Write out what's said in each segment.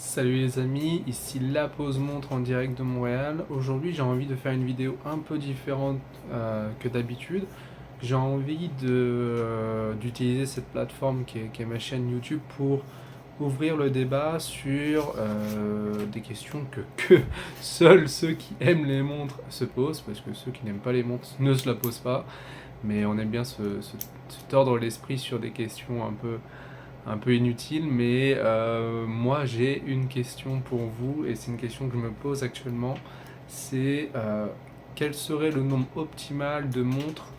Salut les amis, ici La Pause Montre en direct de Montréal. Aujourd'hui j'ai envie de faire une vidéo un peu différente que d'habitude. J'ai envie d'utiliser cette plateforme qui est ma chaîne YouTube pour ouvrir le débat sur des questions que seuls ceux qui aiment les montres se posent, parce que ceux qui n'aiment pas les montres ne se la posent pas. Mais on aime bien se tordre l'esprit sur des questions un peu inutile, mais moi j'ai une question pour vous et c'est une question que je me pose actuellement. C'est quel serait le nombre optimal de montres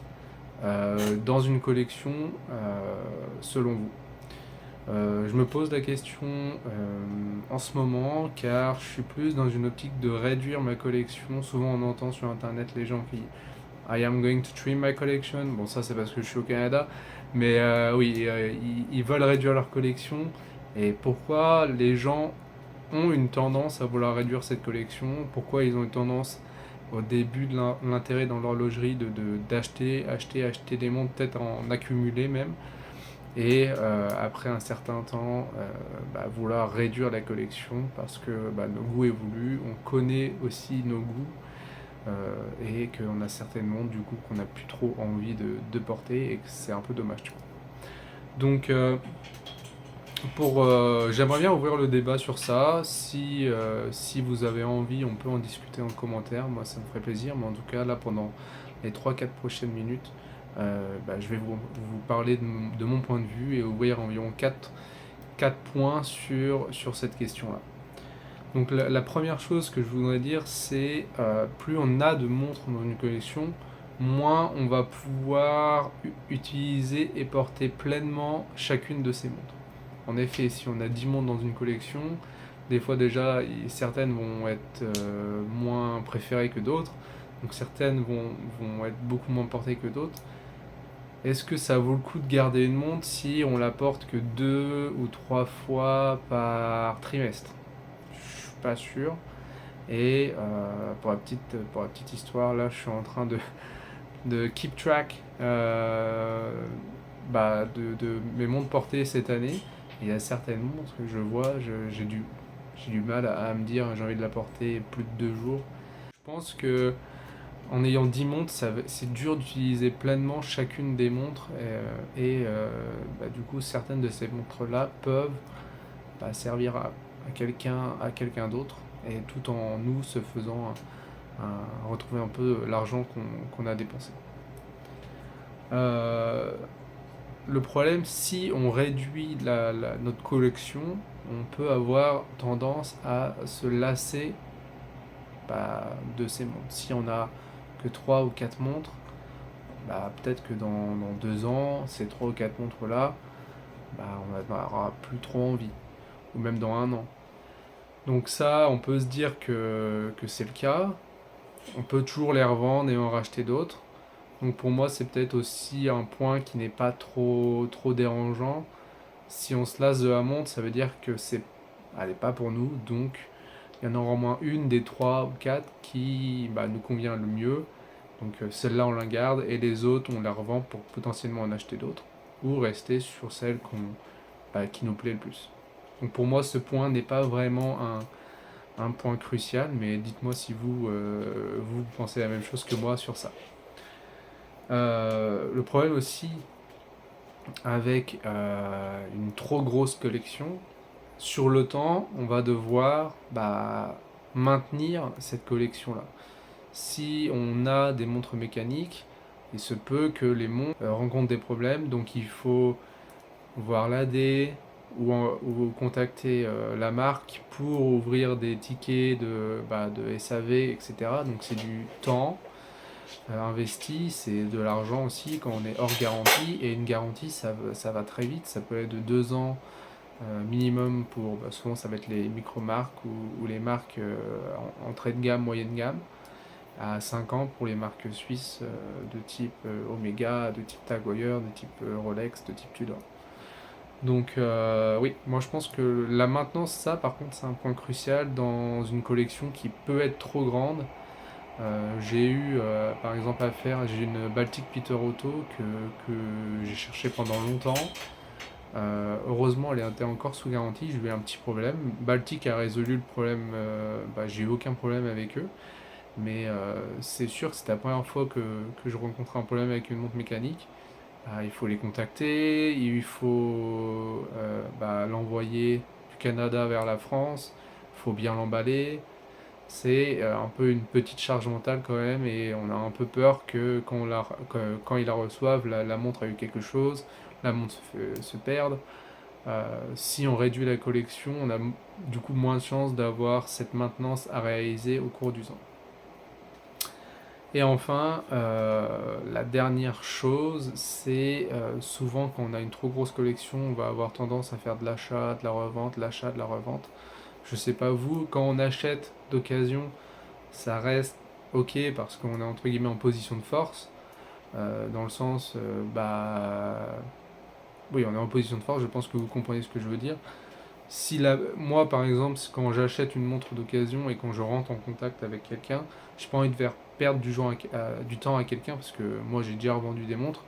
dans une collection selon vous? Je me pose la question en ce moment car je suis plus dans une optique de réduire ma collection. Souvent on entend sur internet les gens qui I am going to trim my collection. Bon, ça c'est parce que je suis au Canada, mais oui, ils veulent réduire leur collection. Et pourquoi les gens ont une tendance à vouloir réduire cette collection? Pourquoi ils ont une tendance au début de l'intérêt dans l'horlogerie d'acheter, acheter des montres, peut-être en accumuler même, et après un certain temps vouloir réduire la collection parce que nos goûts évoluent, on connaît aussi nos goûts et qu'on a certaines montres du coup qu'on n'a plus trop envie de porter et que c'est un peu dommage, tu vois. Donc j'aimerais bien ouvrir le débat sur ça. Si vous avez envie, on peut en discuter en commentaire. Moi, ça me ferait plaisir. Mais en tout cas, là, pendant les 3-4 prochaines minutes, je vais vous parler de mon point de vue et ouvrir environ 4 points sur cette question-là. Donc la première chose que je voudrais dire, c'est plus on a de montres dans une collection, moins on va pouvoir utiliser et porter pleinement chacune de ces montres. En effet, si on a 10 montres dans une collection, des fois déjà, certaines vont être moins préférées que d'autres, donc certaines vont être beaucoup moins portées que d'autres. Est-ce que ça vaut le coup de garder une montre si on la porte que 2 ou 3 fois par trimestre? Je suis pas sûr. Et pour la petite histoire, là, je suis en train de keep track de mes montres portées cette année. Et il y a certaines montres que je vois, j'ai du mal à me dire j'ai envie de la porter plus de 2 jours. Je pense que en ayant 10 montres, c'est dur d'utiliser pleinement chacune des montres. Du coup, certaines de ces montres-là peuvent servir à quelqu'un d'autre, et tout en nous se faisant retrouver un peu l'argent qu'on a dépensé. Le problème, si on réduit notre collection, on peut avoir tendance à se lasser de ces montres. Si on a que 3 ou 4 montres, peut-être que dans 2 ans, ces 3 ou 4 montres-là, on n'aura plus trop envie, ou même dans 1 an. Donc ça, on peut se dire que c'est le cas. On peut toujours les revendre et en racheter d'autres. Donc pour moi, c'est peut-être aussi un point qui n'est pas trop dérangeant. Si on se lasse de la montre, ça veut dire que elle n'est pas pour nous. Donc il y en aura au moins une des 3 ou 4 qui nous convient le mieux. Donc celle-là, on la garde et les autres, on la revend pour potentiellement en acheter d'autres. Ou rester sur celle qui nous plaît le plus. Donc pour moi, ce point n'est pas vraiment un point crucial, mais dites-moi si vous pensez la même chose que moi sur ça. Le problème aussi avec une trop grosse collection, sur le temps, on va devoir maintenir cette collection-là. Si on a des montres mécaniques, il se peut que les montres rencontrent des problèmes, donc il faut voir l'AD ou contacter la marque pour ouvrir des tickets de SAV, etc. Donc c'est du temps investi, c'est de l'argent aussi quand on est hors garantie. Et une garantie, ça va très vite, ça peut être de 2 ans minimum pour, souvent ça va être les micro-marques ou les marques entrée de gamme, moyenne gamme, à 5 ans pour les marques suisses de type Omega, de type Tag Heuer, de type Rolex, de type Tudor. Donc oui, moi je pense que la maintenance, ça par contre c'est un point crucial dans une collection qui peut être trop grande. J'ai eu par exemple j'ai une Baltic Peter Auto que j'ai cherché pendant longtemps. Heureusement, elle était encore sous garantie. J'ai eu un petit problème. Baltic a résolu le problème. J'ai eu aucun problème avec eux. Mais c'est sûr que c'était la première fois que je rencontrais un problème avec une montre mécanique. Il faut les contacter, il faut l'envoyer du Canada vers la France, il faut bien l'emballer. C'est un peu une petite charge mentale quand même et on a un peu peur que quand ils la reçoivent, la montre a eu quelque chose, la montre se perde. Si on réduit la collection, on a du coup moins de chances d'avoir cette maintenance à réaliser au cours du temps. Et enfin, la dernière chose, c'est souvent quand on a une trop grosse collection, on va avoir tendance à faire de l'achat, de la revente, l'achat, de la revente. Je sais pas vous, quand on achète d'occasion, ça reste ok parce qu'on est entre guillemets en position de force, dans le sens, oui, on est en position de force, je pense que vous comprenez ce que je veux dire. Moi, par exemple, quand j'achète une montre d'occasion et quand je rentre en contact avec quelqu'un, j'ai pas envie de faire perdre du temps à quelqu'un parce que moi j'ai déjà revendu des montres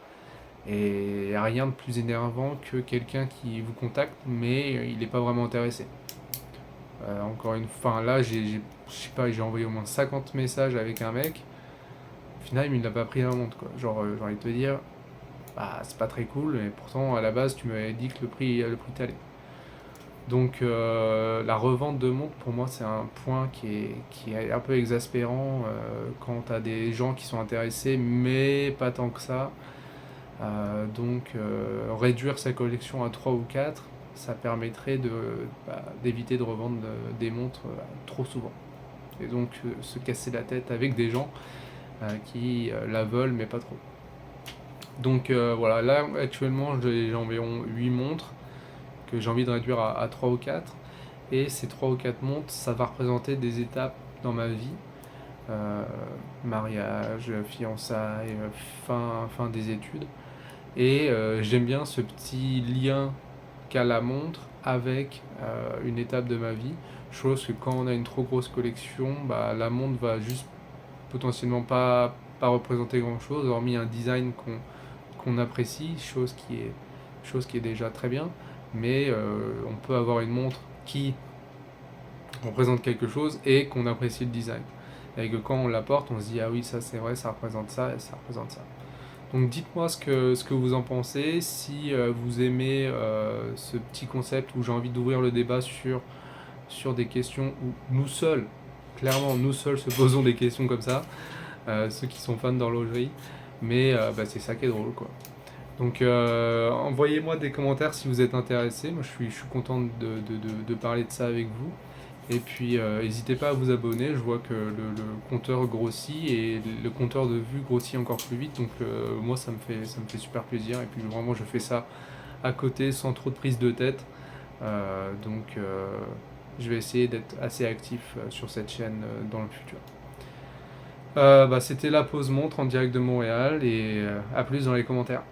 et il n'y a rien de plus énervant que quelqu'un qui vous contacte mais il n'est pas vraiment intéressé. Encore une fois, là je sais pas, j'ai envoyé au moins 50 messages avec un mec. Au final, il n'a pas pris la montre quoi. Genre, j'ai envie de te dire, c'est pas très cool, mais pourtant à la base tu m'avais dit que le prix t'allait. Donc la revente de montres, pour moi, c'est un point qui est un peu exaspérant quand tu as des gens qui sont intéressés, mais pas tant que ça. Réduire sa collection à 3 ou 4 ça permettrait d'éviter de revendre des montres trop souvent. Et donc se casser la tête avec des gens qui la veulent, mais pas trop. Donc voilà, là actuellement j'ai environ 8 montres que j'ai envie de réduire à 3 ou 4. Et ces 3 ou 4 montres, ça va représenter des étapes dans ma vie. Euh, Mariage, fiançailles, fin des études. Et j'aime bien ce petit lien qu'a la montre avec une étape de ma vie. Chose que quand on a une trop grosse collection, la montre va juste potentiellement pas représenter grand chose, hormis un design qu'on apprécie, chose qui est déjà très bien. Mais on peut avoir une montre qui représente quelque chose et qu'on apprécie le design. Et que quand on la porte, on se dit ah oui, ça c'est vrai, ça représente ça et ça représente ça. Donc dites-moi ce que vous en pensez, si vous aimez ce petit concept où j'ai envie d'ouvrir le débat sur des questions où nous seuls, clairement nous seuls se posons des questions comme ça, ceux qui sont fans d'horlogerie, mais c'est ça qui est drôle quoi. Donc envoyez-moi des commentaires si vous êtes intéressés, moi je suis content de parler de ça avec vous. Et puis n'hésitez pas à vous abonner, je vois que le compteur grossit et le compteur de vues grossit encore plus vite, donc moi ça me fait super plaisir et puis vraiment je fais ça à côté sans trop de prise de tête. Je vais essayer d'être assez actif sur cette chaîne dans le futur. C'était la pause montre en direct de Montréal et à plus dans les commentaires.